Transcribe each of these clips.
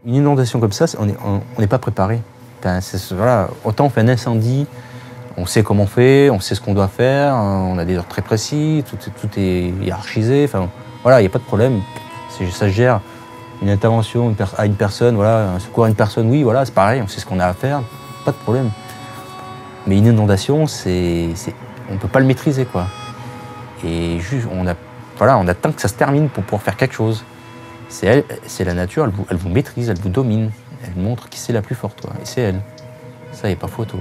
Une inondation comme ça, on n'est pas préparé. Enfin, voilà, autant on fait un incendie, on sait comment on fait, on sait ce qu'on doit faire, on a des heures très précis, tout est hiérarchisé. Enfin, voilà, il n'y a pas de problème. Ça se gère. Une intervention à une personne, voilà, un secours à une personne, oui, voilà, c'est pareil, on sait ce qu'on a à faire, pas de problème. Mais une inondation, on ne peut pas le maîtriser, quoi. Et juste, on attend que ça se termine pour pouvoir faire quelque chose. C'est la nature, elle vous maîtrise, elle vous domine. Elle montre qui c'est la plus forte, quoi. Et c'est elle. Ça, il n'y a pas photo.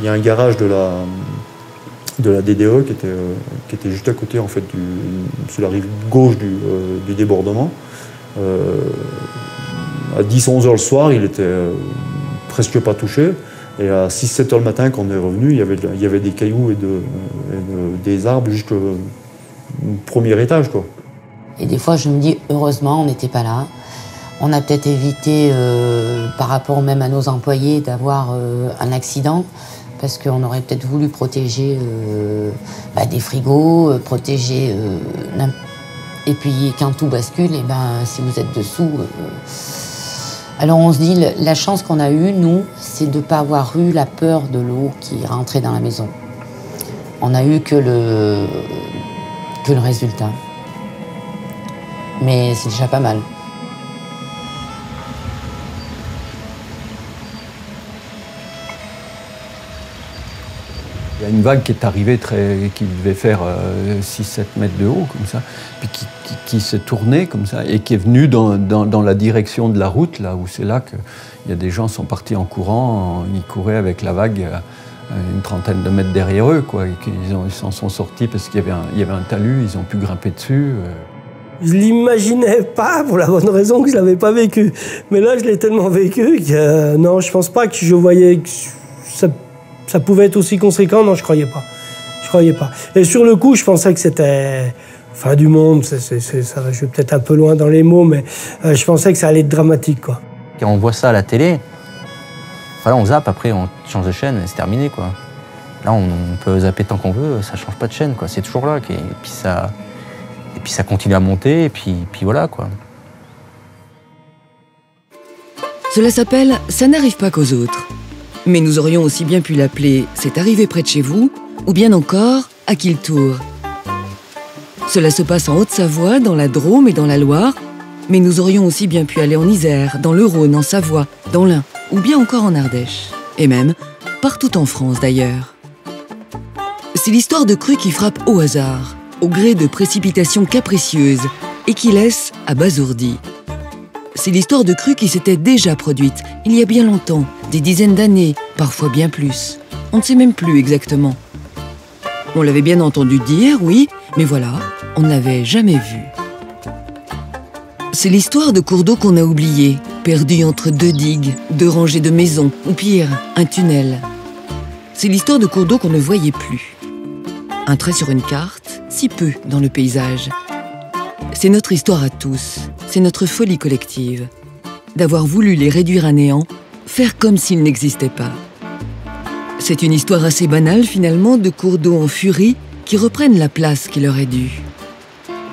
Il y a un garage de la DDE qui était juste à côté, en fait, sur la rive gauche du débordement. À 10-11 heures le soir, il était presque pas touché. Et à 6-7 heures le matin, quand on est revenu, il y avait des cailloux et des arbres jusqu'au premier étage, quoi. Et des fois, je me dis, heureusement, on n'était pas là. On a peut-être évité, par rapport même à nos employés, d'avoir un accident. Parce qu'on aurait peut-être voulu protéger des frigos, protéger... et puis quand tout bascule, et si vous êtes dessous... Alors on se dit, la chance qu'on a eue, nous, c'est de ne pas avoir eu la peur de l'eau qui rentrait dans la maison. On n'a eu que le résultat. Mais c'est déjà pas mal. Il y a une vague qui est arrivée qui devait faire 6-7 mètres de haut, comme ça, puis qui s'est tournée comme ça, et qui est venue dans la direction de la route, là où c'est là qu'il y a des gens qui sont partis en courant, ils couraient avec la vague une trentaine de mètres derrière eux, quoi, et ils s'en sont sortis parce qu'il y avait un talus, ils ont pu grimper dessus. Je ne l'imaginais pas, pour la bonne raison que je ne l'avais pas vécu. Mais là, je l'ai tellement vécu que non, je ne pense pas que je voyais que ça pouvait être aussi conséquent. Non, je ne croyais pas. Je croyais pas. Et sur le coup, je pensais que c'était fin du monde. Je vais peut-être un peu loin dans les mots, mais je pensais que ça allait être dramatique, quoi. Quand on voit ça à la télé, voilà, on zappe, après on change de chaîne et c'est terminé, quoi. Là, on peut zapper tant qu'on veut, ça ne change pas de chaîne, quoi. C'est toujours là. Et puis ça continue à monter, et puis voilà, quoi. Cela s'appelle « Ça n'arrive pas qu'aux autres ». Mais nous aurions aussi bien pu l'appeler « C'est arrivé près de chez vous » ou bien encore « À qui le tour ». Cela se passe en Haute-Savoie, dans la Drôme et dans la Loire, mais nous aurions aussi bien pu aller en Isère, dans le Rhône, en Savoie, dans l'Ain, ou bien encore en Ardèche. Et même partout en France, d'ailleurs. C'est l'histoire de crues qui frappent au hasard, au gré de précipitations capricieuses et qui laissent abasourdis. C'est l'histoire de crues qui s'était déjà produite il y a bien longtemps, des dizaines d'années, parfois bien plus. On ne sait même plus exactement. On l'avait bien entendu dire, oui, mais voilà, on ne l'avait jamais vu. C'est l'histoire de cours d'eau qu'on a oubliés, perdus entre deux digues, deux rangées de maisons, ou pire, un tunnel. C'est l'histoire de cours d'eau qu'on ne voyait plus. Un trait sur une carte, si peu dans le paysage. C'est notre histoire à tous, c'est notre folie collective, d'avoir voulu les réduire à néant, faire comme s'ils n'existaient pas. C'est une histoire assez banale finalement de cours d'eau en furie qui reprennent la place qui leur est due.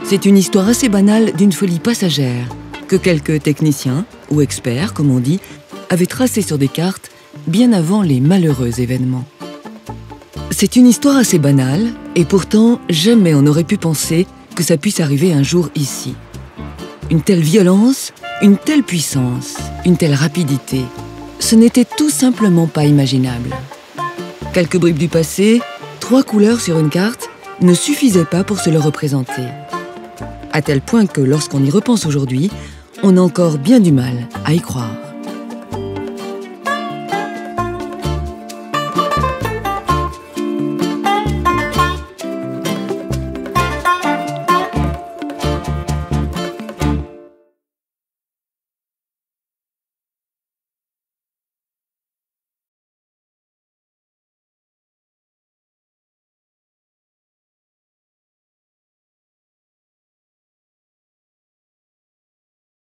C'est une histoire assez banale d'une folie passagère que quelques techniciens, ou experts comme on dit, avaient tracée sur des cartes bien avant les malheureux événements. C'est une histoire assez banale et pourtant jamais on n'aurait pu penser que ça puisse arriver un jour ici. Une telle violence, une telle puissance, une telle rapidité, ce n'était tout simplement pas imaginable. Quelques bribes du passé, 3 couleurs sur une carte, ne suffisaient pas pour se le représenter. À tel point que lorsqu'on y repense aujourd'hui, on a encore bien du mal à y croire.